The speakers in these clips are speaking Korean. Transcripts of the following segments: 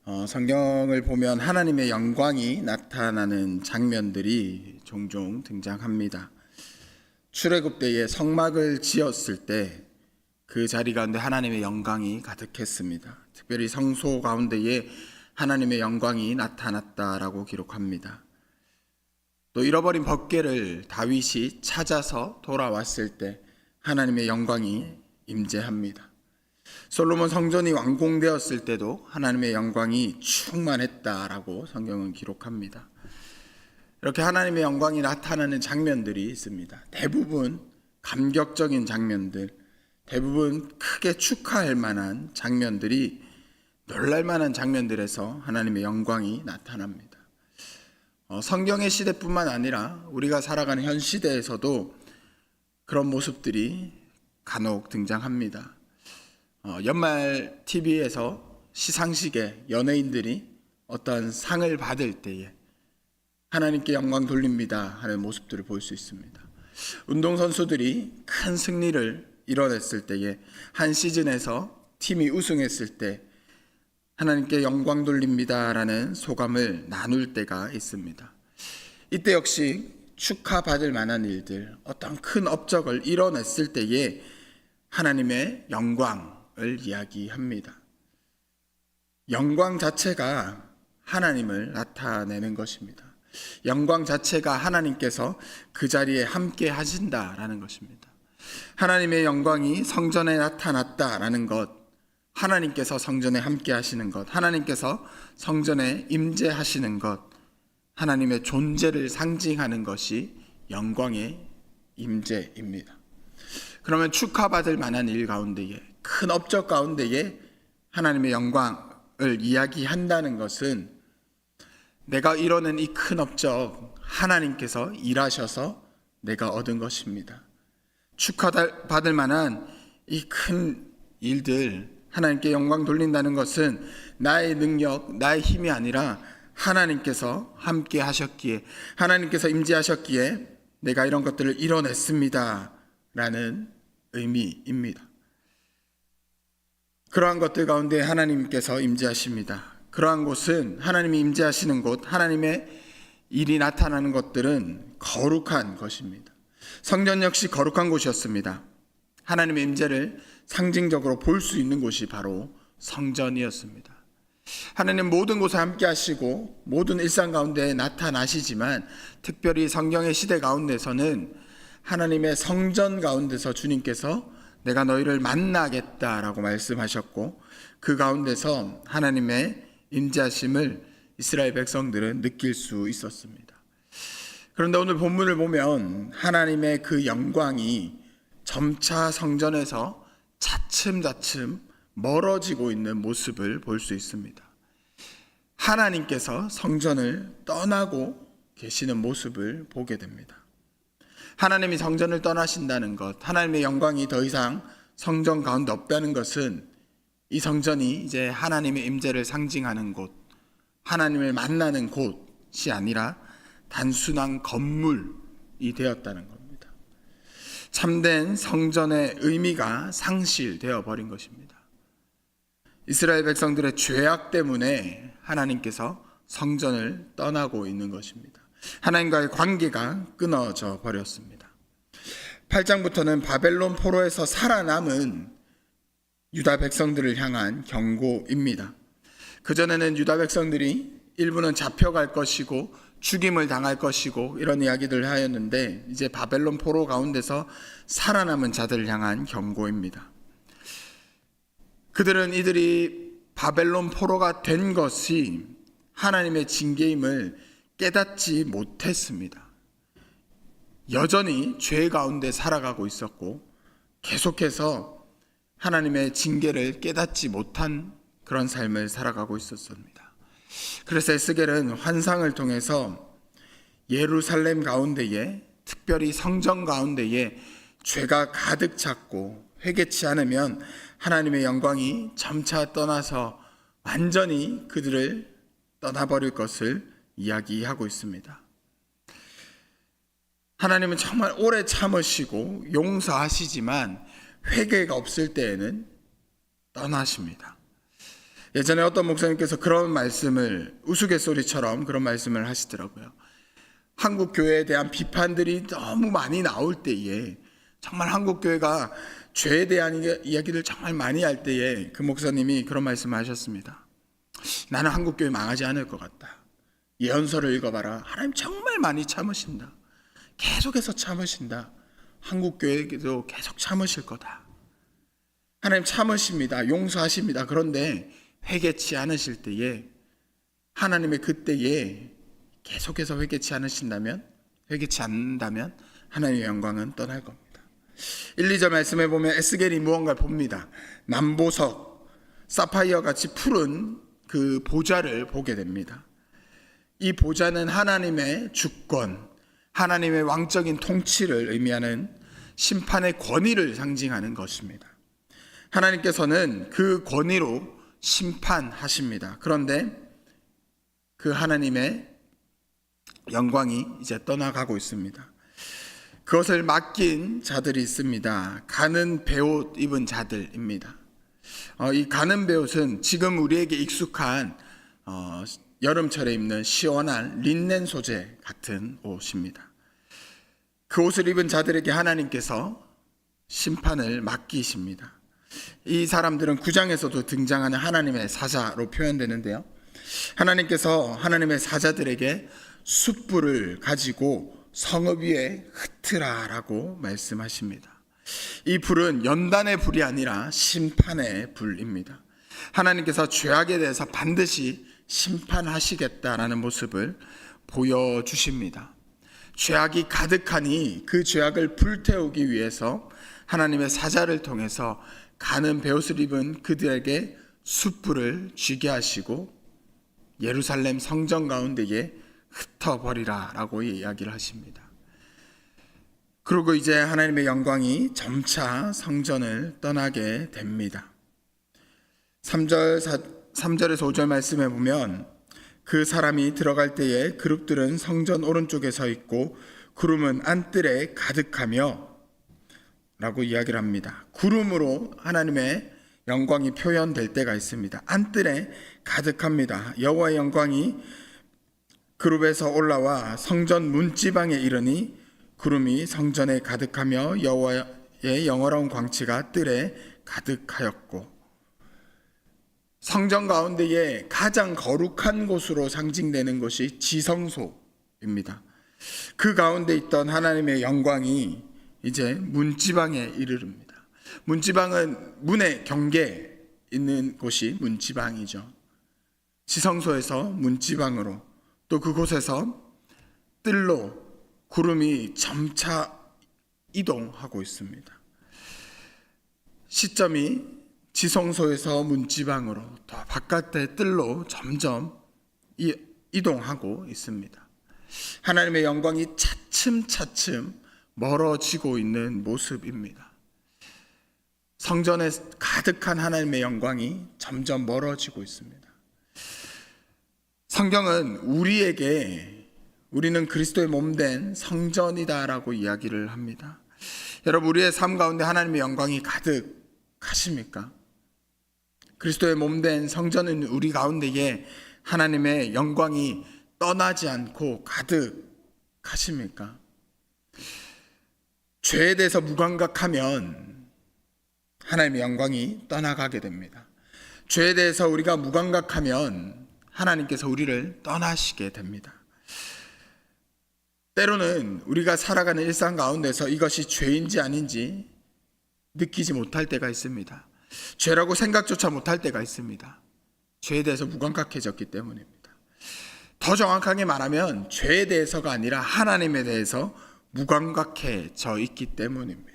성경을 보면 하나님의 영광이 나타나는 장면들이 종종 등장합니다. 출애굽 때에 성막을 지었을 때 그 자리 가운데 하나님의 영광이 가득했습니다. 특별히 성소 가운데에 하나님의 영광이 나타났다라고 기록합니다. 또 잃어버린 법궤를 다윗이 찾아서 돌아왔을 때 하나님의 영광이 임재합니다. 솔로몬 성전이 완공되었을 때도 하나님의 영광이 충만했다라고 성경은 기록합니다. 이렇게 하나님의 영광이 나타나는 장면들이 있습니다. 대부분 감격적인 장면들, 대부분 크게 축하할 만한 장면들이 놀랄 만한 장면들에서 하나님의 영광이 나타납니다. 성경의 시대뿐만 아니라 우리가 살아가는 현 시대에서도 그런 모습들이 간혹 등장합니다. 연말 TV에서 시상식에 연예인들이 어떤 상을 받을 때에 하나님께 영광 돌립니다 하는 모습들을 볼 수 있습니다. 운동선수들이 큰 승리를 이뤄냈을 때에 한 시즌에서 팀이 우승했을 때 하나님께 영광 돌립니다 라는 소감을 나눌 때가 있습니다. 이때 역시 축하받을 만한 일들, 어떤 큰 업적을 이뤄냈을 때에 하나님의 영광을 이야기합니다. 영광 자체가 하나님을 나타내는 것입니다. 영광 자체가 하나님께서 그 자리에 함께 하신다라는 것입니다. 하나님의 영광이 성전에 나타났다라는 것, 하나님께서 성전에 함께 하시는 것, 하나님께서 성전에 임재하시는 것, 하나님의 존재를 상징하는 것이 영광의 임재입니다. 그러면 축하받을 만한 일 가운데에, 큰 업적 가운데에 하나님의 영광을 이야기한다는 것은 내가 이뤄낸 이 큰 업적 하나님께서 일하셔서 내가 얻은 것입니다. 축하받을 만한 이 큰 일들 하나님께 영광 돌린다는 것은 나의 능력, 나의 힘이 아니라 하나님께서 함께 하셨기에, 하나님께서 임재하셨기에 내가 이런 것들을 이뤄냈습니다 라는 의미입니다. 그러한 것들 가운데 하나님께서 임재하십니다. 그러한 곳은 하나님이 임재하시는 곳, 하나님의 일이 나타나는 것들은 거룩한 것입니다. 성전 역시 거룩한 곳이었습니다. 하나님의 임재를 상징적으로 볼 수 있는 곳이 바로 성전이었습니다. 하나님 모든 곳에 함께 하시고 모든 일상 가운데 나타나시지만 특별히 성경의 시대 가운데서는 하나님의 성전 가운데서 주님께서 내가 너희를 만나겠다라고 말씀하셨고 그 가운데서 하나님의 임재하심을 이스라엘 백성들은 느낄 수 있었습니다. 그런데 오늘 본문을 보면 하나님의 그 영광이 점차 성전에서 차츰차츰 멀어지고 있는 모습을 볼 수 있습니다. 하나님께서 성전을 떠나고 계시는 모습을 보게 됩니다. 하나님이 성전을 떠나신다는 것, 하나님의 영광이 더 이상 성전 가운데 없다는 것은 이 성전이 이제 하나님의 임재를 상징하는 곳, 하나님을 만나는 곳이 아니라 단순한 건물이 되었다는 겁니다. 참된 성전의 의미가 상실되어 버린 것입니다. 이스라엘 백성들의 죄악 때문에 하나님께서 성전을 떠나고 있는 것입니다. 하나님과의 관계가 끊어져 버렸습니다. 8장부터는 바벨론 포로에서 살아남은 유다 백성들을 향한 경고입니다. 그전에는 유다 백성들이 일부는 잡혀갈 것이고 죽임을 당할 것이고 이런 이야기들을 하였는데 이제 바벨론 포로 가운데서 살아남은 자들을 향한 경고입니다. 그들은 이들이 바벨론 포로가 된 것이 하나님의 징계임을 깨닫지 못했습니다. 여전히 죄 가운데 살아가고 있었고 계속해서 하나님의 징계를 깨닫지 못한 그런 삶을 살아가고 있었습니다. 그래서 에스겔은 환상을 통해서 예루살렘 가운데에, 특별히 성전 가운데에 죄가 가득 찼고 회개치 않으면 하나님의 영광이 점차 떠나서 완전히 그들을 떠나버릴 것을 이야기하고 있습니다. 하나님은 정말 오래 참으시고 용서하시지만 회개가 없을 때에는 떠나십니다. 예전에 어떤 목사님께서 그런 말씀을 우스갯소리처럼 그런 말씀을 하시더라고요. 한국 교회에 대한 비판들이 너무 많이 나올 때에, 정말 한국 교회가 죄에 대한 이야기를 정말 많이 할 때에 그 목사님이 그런 말씀을 하셨습니다. 나는 한국 교회 망하지 않을 것 같다. 예언서를 읽어봐라. 하나님 정말 많이 참으신다. 계속해서 참으신다. 한국 교회에도 계속 참으실 거다. 하나님 참으십니다. 용서하십니다. 그런데 회개치 않으실 때에, 하나님의 그때에 계속해서 회개치 않는다면 하나님의 영광은 떠날 겁니다. 1, 2절 말씀에 보면 에스겔이 무언가를 봅니다. 남보석, 사파이어 같이 푸른 그 보좌를 보게 됩니다. 이 보좌는 하나님의 주권, 하나님의 왕적인 통치를 의미하는 심판의 권위를 상징하는 것입니다. 하나님께서는 그 권위로 심판하십니다. 그런데 그 하나님의 영광이 이제 떠나가고 있습니다. 그것을 맡긴 자들이 있습니다. 가는 베옷 입은 자들입니다. 이 가는 베옷은 지금 우리에게 익숙한 여름철에 입는 시원한 린넨 소재 같은 옷입니다. 그 옷을 입은 자들에게 하나님께서 심판을 맡기십니다. 이 사람들은 9장에서도 등장하는 하나님의 사자로 표현되는데요. 하나님께서 하나님의 사자들에게 숯불을 가지고 성읍 위에 흩으라라고 말씀하십니다. 이 불은 연단의 불이 아니라 심판의 불입니다. 하나님께서 죄악에 대해서 반드시 심판하시겠다라는 모습을 보여주십니다. 죄악이 가득하니 그 죄악을 불태우기 위해서 하나님의 사자를 통해서 가는 베옷을 입은 그들에게 숯불을 쥐게 하시고 예루살렘 성전 가운데에 흩어버리라 라고 이야기를 하십니다. 그리고 이제 하나님의 영광이 점차 성전을 떠나게 됩니다. 3절에서 5절 말씀에 보면 그 사람이 들어갈 때에 그룹들은 성전 오른쪽에 서 있고 구름은 안뜰에 가득하며 라고 이야기를 합니다. 구름으로 하나님의 영광이 표현될 때가 있습니다. 안뜰에 가득합니다. 여호와의 영광이 그룹에서 올라와 성전 문지방에 이르니 구름이 성전에 가득하며 여호와의 영화로운 광채가 뜰에 가득하였고, 성전 가운데에 가장 거룩한 곳으로 상징되는 것이 지성소입니다. 그 가운데 있던 하나님의 영광이 이제 문지방에 이르릅니다. 문지방은 문의 경계에 있는 곳이 문지방이죠. 지성소에서 문지방으로, 또 그곳에서 뜰로 구름이 점차 이동하고 있습니다. 시점이 지성소에서 문지방으로, 더 바깥의 뜰로 점점 이동하고 있습니다. 하나님의 영광이 차츰차츰 멀어지고 있는 모습입니다. 성전에 가득한 하나님의 영광이 점점 멀어지고 있습니다. 성경은 우리는 그리스도의 몸된 성전이다라고 이야기를 합니다. 여러분, 우리의 삶 가운데 하나님의 영광이 가득하십니까? 그리스도의 몸된 성전은 우리 가운데에 하나님의 영광이 떠나지 않고 가득하십니까? 죄에 대해서 무감각하면 하나님의 영광이 떠나가게 됩니다. 죄에 대해서 우리가 무감각하면 하나님께서 우리를 떠나시게 됩니다. 때로는 우리가 살아가는 일상 가운데서 이것이 죄인지 아닌지 느끼지 못할 때가 있습니다. 죄라고 생각조차 못할 때가 있습니다. 죄에 대해서 무감각해졌기 때문입니다. 더 정확하게 말하면 죄에 대해서가 아니라 하나님에 대해서 무감각해져 있기 때문입니다.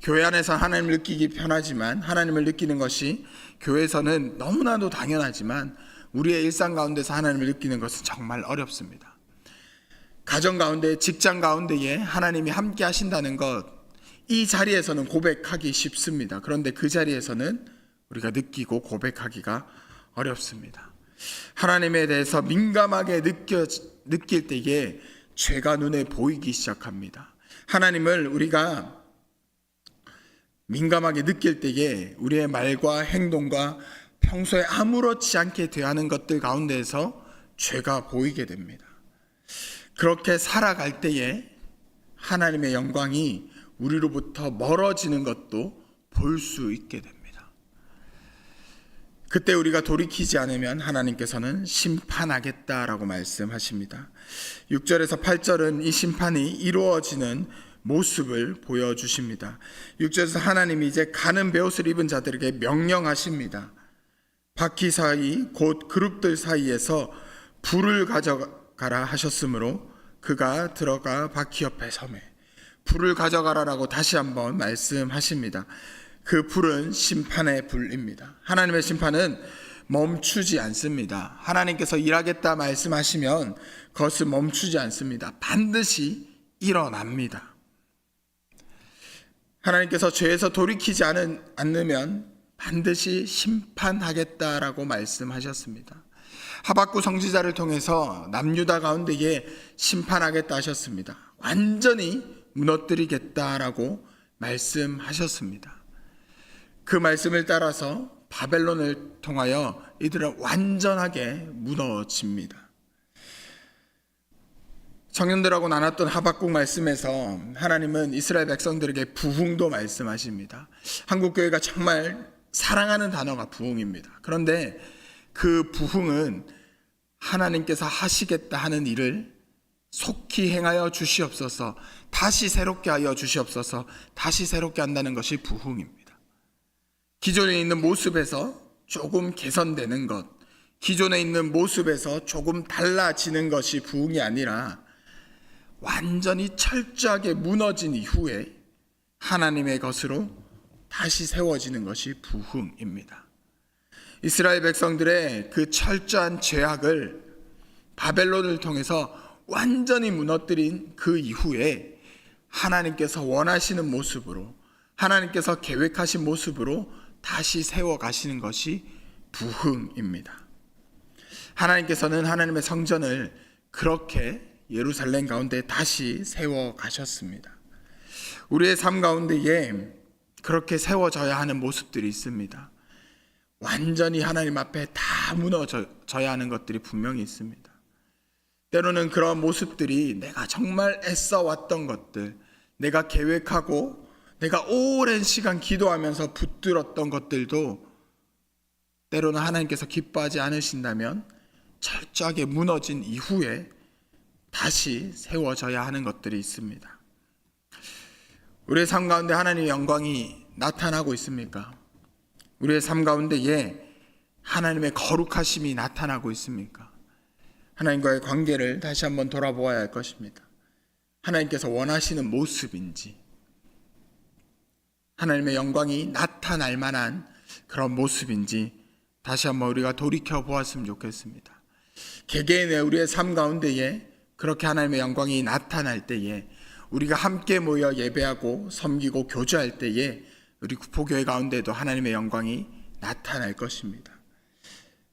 교회 안에서 하나님을 느끼기 편하지만, 하나님을 느끼는 것이 교회에서는 너무나도 당연하지만 우리의 일상 가운데서 하나님을 느끼는 것은 정말 어렵습니다. 가정 가운데, 직장 가운데에 하나님이 함께 하신다는 것, 이 자리에서는 고백하기 쉽습니다. 그런데 그 자리에서는 우리가 느끼고 고백하기가 어렵습니다. 하나님에 대해서 민감하게 느낄 때에 죄가 눈에 보이기 시작합니다. 하나님을 우리가 민감하게 느낄 때에 우리의 말과 행동과 평소에 아무렇지 않게 대하는 것들 가운데에서 죄가 보이게 됩니다. 그렇게 살아갈 때에 하나님의 영광이 우리로부터 멀어지는 것도 볼 수 있게 됩니다. 그때 우리가 돌이키지 않으면 하나님께서는 심판하겠다라고 말씀하십니다. 6절에서 8절은 이 심판이 이루어지는 모습을 보여주십니다. 6절에서 하나님이 이제 가는 베옷을 입은 자들에게 명령하십니다. 바퀴 사이 곧 그룹들 사이에서 불을 가져가라 하셨으므로 그가 들어가 바퀴 옆에 서매 불을 가져가라라고 다시 한번 말씀하십니다. 그 불은 심판의 불입니다. 하나님의 심판은 멈추지 않습니다. 하나님께서 일하겠다 말씀하시면 그것은 멈추지 않습니다. 반드시 일어납니다. 하나님께서 죄에서 돌이키지 않으면 반드시 심판하겠다라고 말씀하셨습니다. 하박국 선지자를 통해서 남유다 가운데에 심판하겠다 하셨습니다. 완전히 무너뜨리겠다라고 말씀하셨습니다. 그 말씀을 따라서 바벨론을 통하여 이들은 완전하게 무너집니다. 청년들하고 나눴던 하박국 말씀에서 하나님은 이스라엘 백성들에게 부흥도 말씀하십니다. 한국교회가 정말 사랑하는 단어가 부흥입니다. 그런데 그 부흥은 하나님께서 하시겠다 하는 일을 속히 행하여 주시옵소서, 다시 새롭게 하여 주시옵소서, 다시 새롭게 한다는 것이 부흥입니다. 기존에 있는 모습에서 조금 개선되는 것, 기존에 있는 모습에서 조금 달라지는 것이 부흥이 아니라 완전히 철저하게 무너진 이후에 하나님의 것으로 다시 세워지는 것이 부흥입니다. 이스라엘 백성들의 그 철저한 죄악을 바벨론을 통해서 완전히 무너뜨린 그 이후에 하나님께서 원하시는 모습으로, 하나님께서 계획하신 모습으로 다시 세워가시는 것이 부흥입니다. 하나님께서는 하나님의 성전을 그렇게 예루살렘 가운데 다시 세워가셨습니다. 우리의 삶 가운데에 그렇게 세워져야 하는 모습들이 있습니다. 완전히 하나님 앞에 다 무너져야 하는 것들이 분명히 있습니다. 때로는 그런 모습들이 내가 정말 애써왔던 것들, 내가 계획하고 내가 오랜 시간 기도하면서 붙들었던 것들도 때로는 하나님께서 기뻐하지 않으신다면 철저하게 무너진 이후에 다시 세워져야 하는 것들이 있습니다. 우리의 삶 가운데 하나님의 영광이 나타나고 있습니까? 우리의 삶 가운데에 하나님의 거룩하심이 나타나고 있습니까? 하나님과의 관계를 다시 한번 돌아보아야 할 것입니다. 하나님께서 원하시는 모습인지, 하나님의 영광이 나타날 만한 그런 모습인지 다시 한번 우리가 돌이켜 보았으면 좋겠습니다. 개개인의 우리의 삶 가운데에 그렇게 하나님의 영광이 나타날 때에 우리가 함께 모여 예배하고 섬기고 교제할 때에 우리 구포교회 가운데도 하나님의 영광이 나타날 것입니다.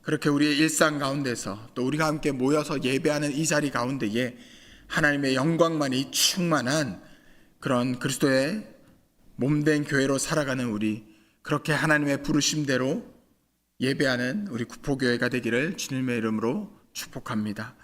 그렇게 우리의 일상 가운데서 또 우리가 함께 모여서 예배하는 이 자리 가운데에 하나님의 영광만이 충만한 그런 그리스도의 몸된 교회로 살아가는 우리, 그렇게 하나님의 부르심대로 예배하는 우리 구포교회가 되기를 주님의 이름으로 축복합니다.